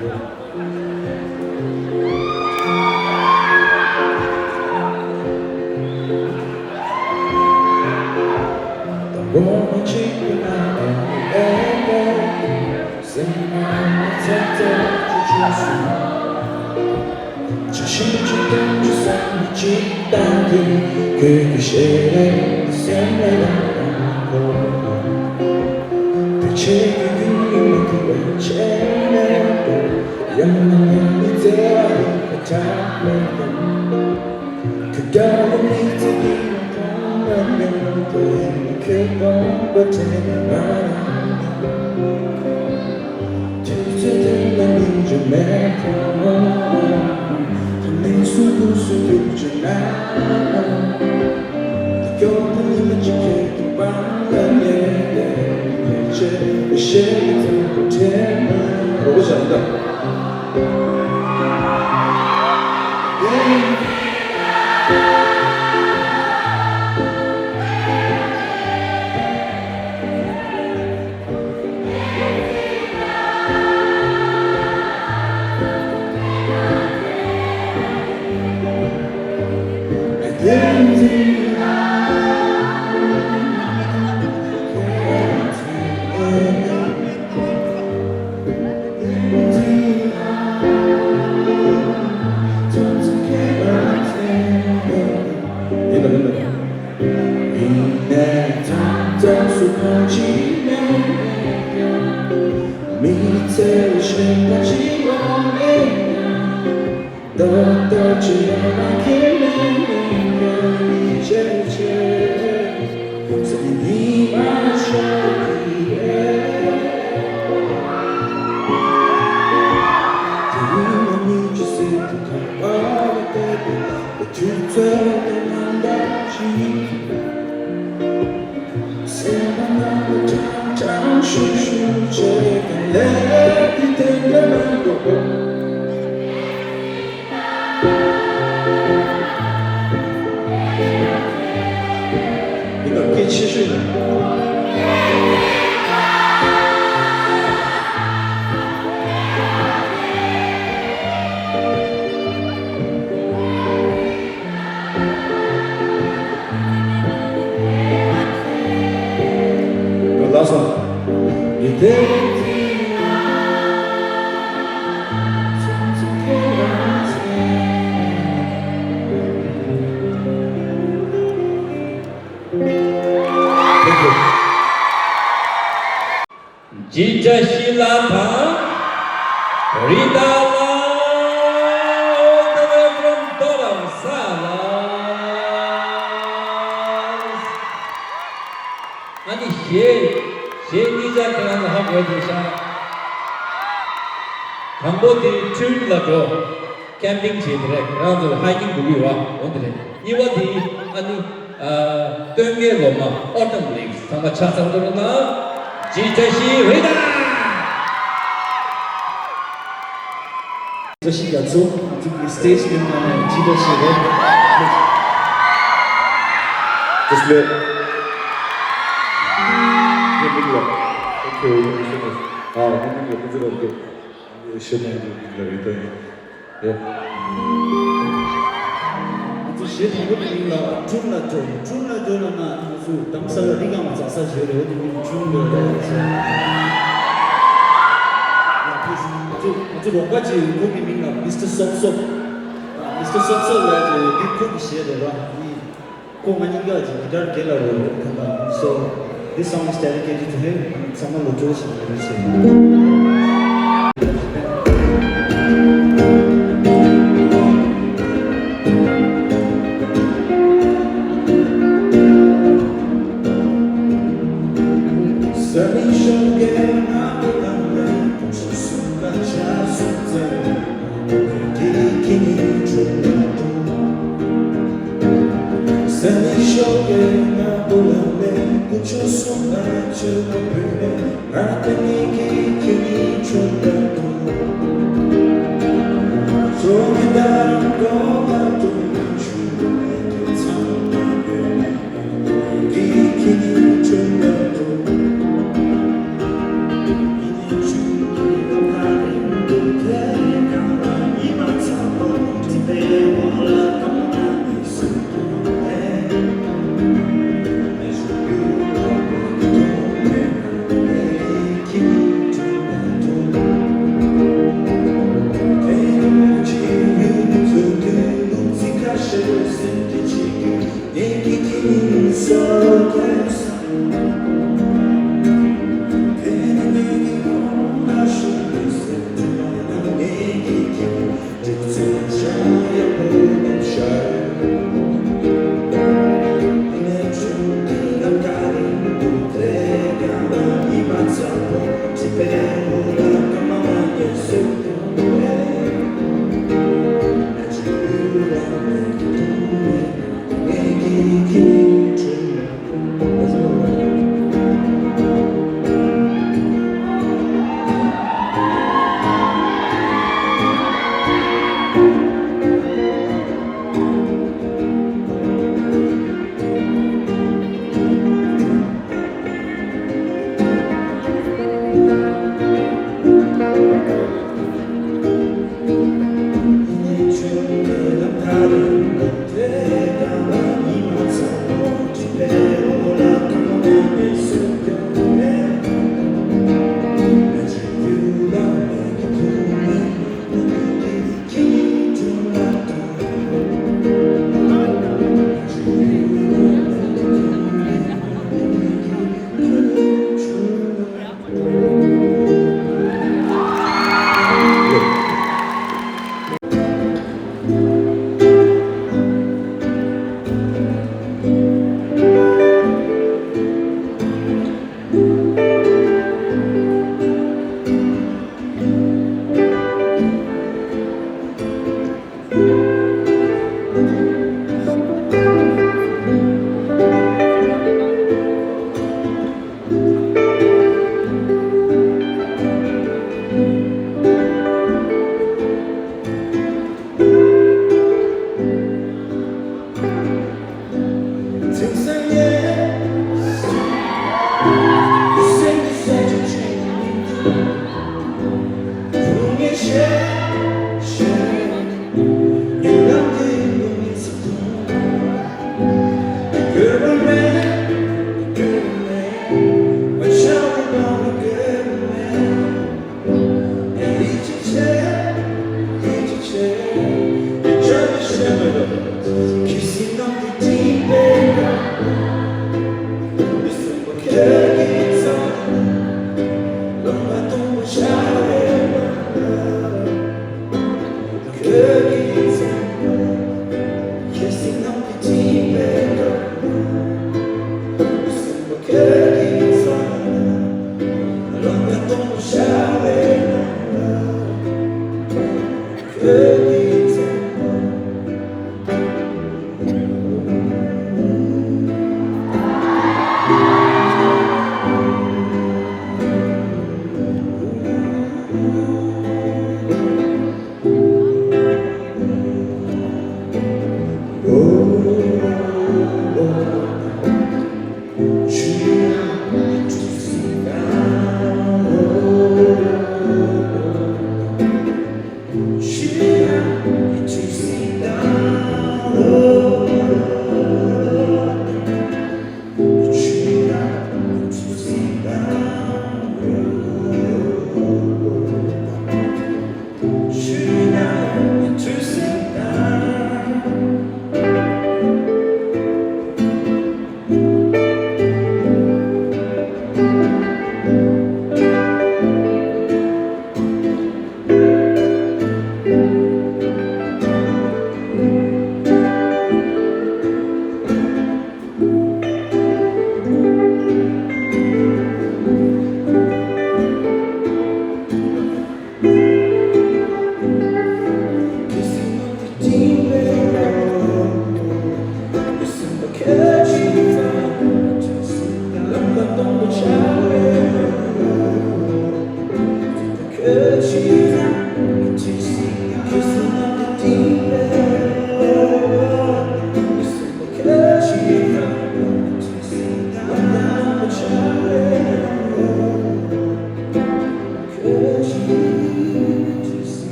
Won't you ever say I'm tempted to trust you? 자신있게 주사는 집단들 그것에 생각하고 대체 그만큼 외치면도 영원히 대화를 하자면 그가는 이들이 보면도 그건 버티는 말하면 제주들만 인정해 내 수구수구잖아 겨울이면 지켜도 밤에 대체 시간이 되면 그러고 잔다 밑에 신까지 원해 너 떠지 않기는 이제 선생님이 마셔기에 들으면 잊었을 듯한 어릴 때도 둘째는 난다지 세상은 참 슈슈 제가 내게 된다면 이거 꽤 치슈네 last one. Jija Shilapa Ridala all the way from Dharamsalas. 아니 시니자들은 하고 해주셔 강보들이 출라도 캠핑 지들에 그래서 하이킹 구비와 오늘은 이와디 아니 땡게로마 autumn leaves 정말 차상도로나 지저시 리다 Zaši Jacu, stage in 지저시를 Just let 형님이 부드럽게 시원하게 일단 예. Zaši Jacu, Junla 수 담사를 리가만 사사지를 어디 중을 저 뭔가지 거기 민가 미스터 섭섭 라지 디코기 시에다가 이 고만인가지 기다려 개라고 그런가. So this song is dedicated to him. Someone will join us and sing.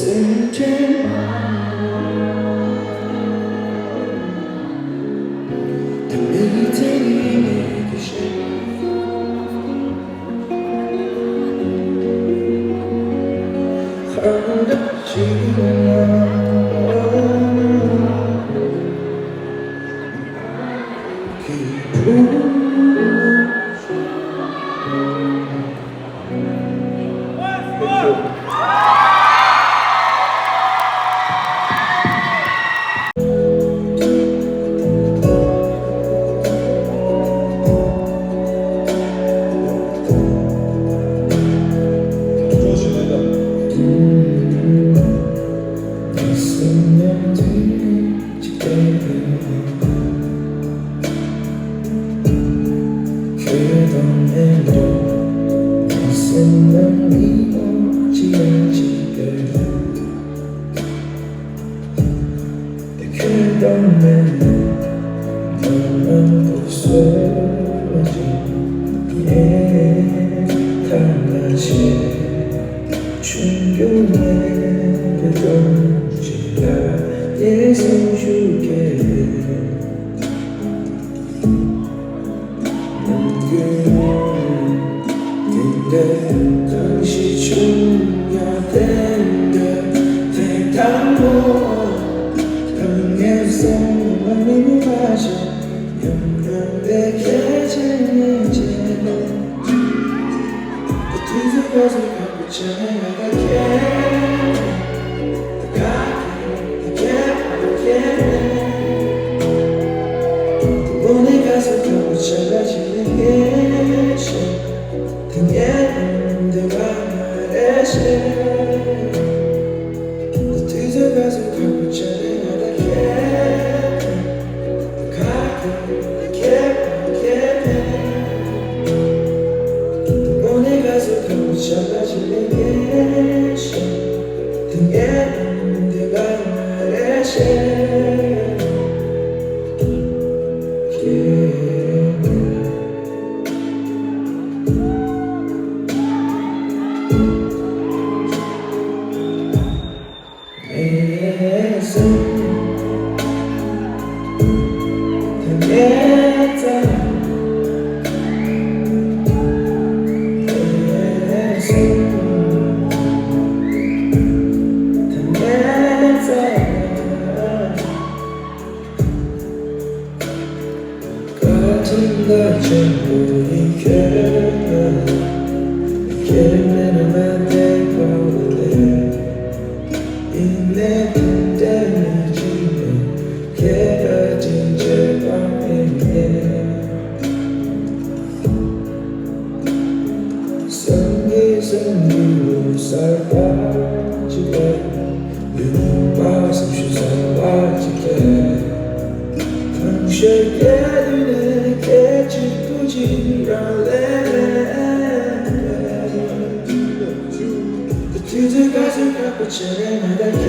same time 당연히 되는 것이 어렵지 않아 기분 있으면 되지 그던 내로 있으면 미워지 않지 그던 내로 너만 고소하지 달라지 충격에 던지 나의 손주게 근데 당시 중요한데 대담모 당해서 많이 마셔 연명되게 재미지 뒤에서 가서 갖고 찾아가게 너네 가서 갖고 찾아지는 게 등에 내가 말했어 너 뒤에서 가서 갖고 찾아가게 너네 가서 갖고 찾아지는 게 등에 내가 말했어 같은 날 전부이게 내는 안될 거래 이내 그대는 지금 개가진 제방에 성기성기로 살빠지게 눈봐 삼시 살빠지게 당시에 눈에 짓궂지 않래 그 뒤에 가서 갖고 찾아나갈게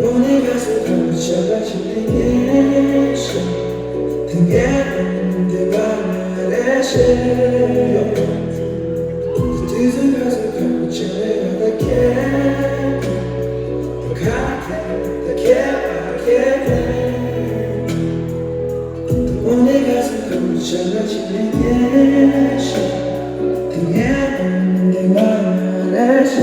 너네 가서 갖고 찾아지는 게 등에 내가 말했어 그 뒤에 가서 갖고 찾아나갈게 너네 가서 갖고 찾아지는 게 등에 내가 말했어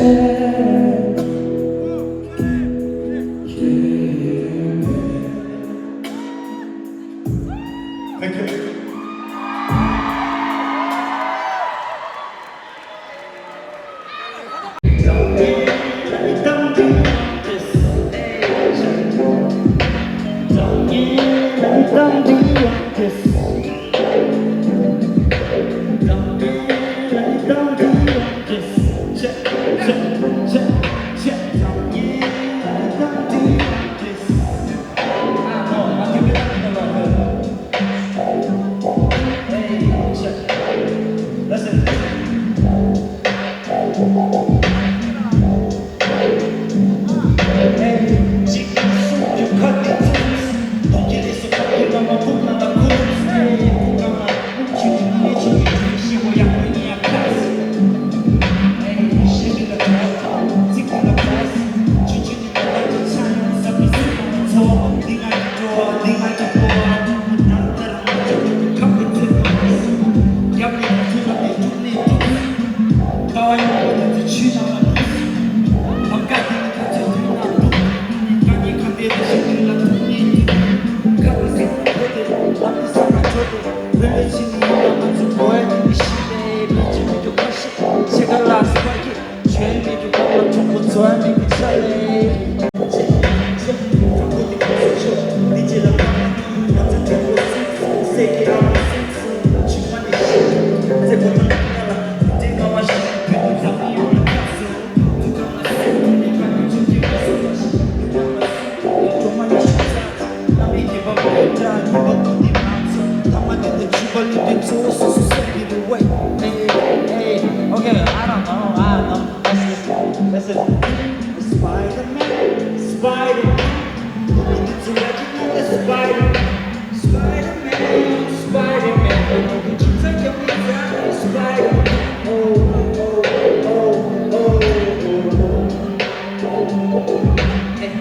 so give it away. Hey, hey, okay, I don't know. Let's listen. Spider-Man, Spider-Man, it's a legendary Spider-Man, Spider-Man, Spider-Man. Would you take your wings out, Spider-Man? Oh, oh, oh, oh, oh. Hey,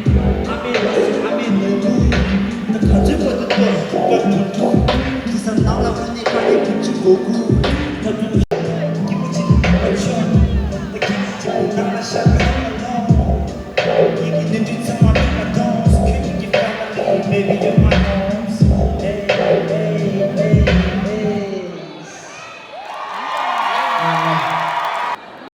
I'm in the mood. The country for the door. Kiss and now I want to try to put you go good. The kids to not a shot. You can do some of my bones, can you give me baby, you're my own.